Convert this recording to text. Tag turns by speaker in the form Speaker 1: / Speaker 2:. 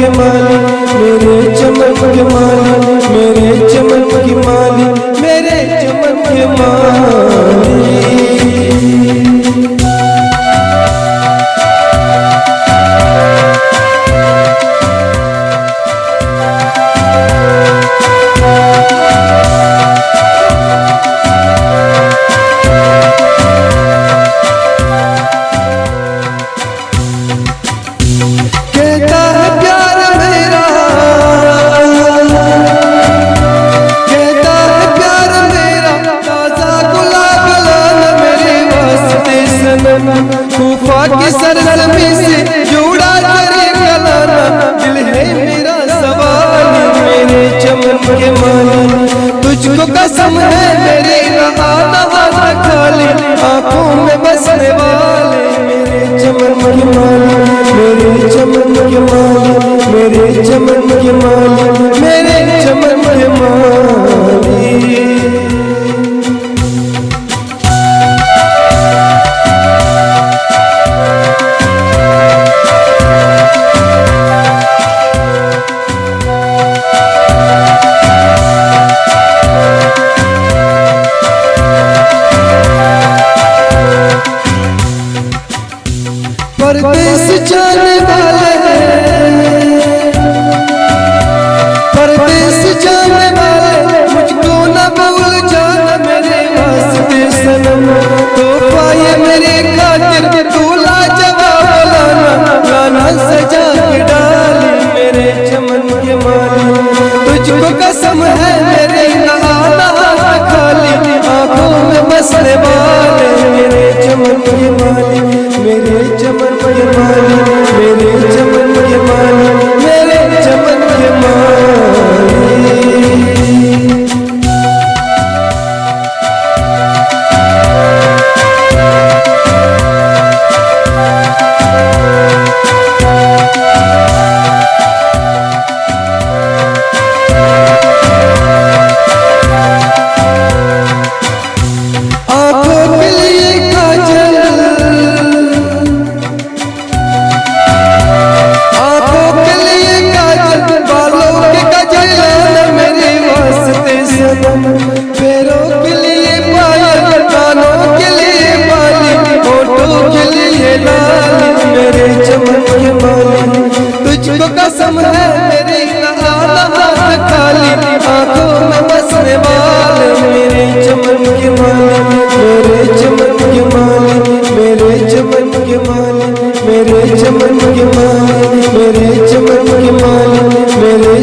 Speaker 1: के माली, मेरे चमन के माली, मेरे चमन के माली, मेरे चमन के माली। कहता है प्यार मेरा, कहता है प्यार मेरा, ताजा गुलाब लाना मेरे वास्ते सनम, खूफा की सरजमी से जुड़ा करे गलाना, दिल है मेरा सवाल मेरे चमन के माली, तुझको कसम है मेरी नहाना खाली, आंखों में बसने वाले मेरे चमन के माली, मेरे चमन के माली, मेरे चमन के माली, मेरे चमन के माली। परदेस जाने वाले हैं, परदेस जाने वाले, मुझको न भूल जाना मेरे वास्ते सनम, तो पाए मेरे खातिर तू लाजवाब लाना, गाना सजा के डाली मेरे चमन के माली, तुझको कसम है मेरे नहाना खाली, आंखों में बसने वाले मेरे चमन के माली, मेरे चमन के माली, मेरे चमन के माली, मेरे चमन के माली। आंखों के लिए काजल, आंखों के लिए काजल, बालों के काजल मेरे वास्ते सनम, पैरों के लिए पायल, कानों के लिए बाली, होठों के लिए लाली मेरे चमन के माली, तुझको कसम है मेरी नहाना खाली, आंखों में बसने वाले मेरे चमन के माली, मेरे चमन के माली, मेरे चमन के माली, मेरे चमन के माली, मेरे चमन के माली, मेरे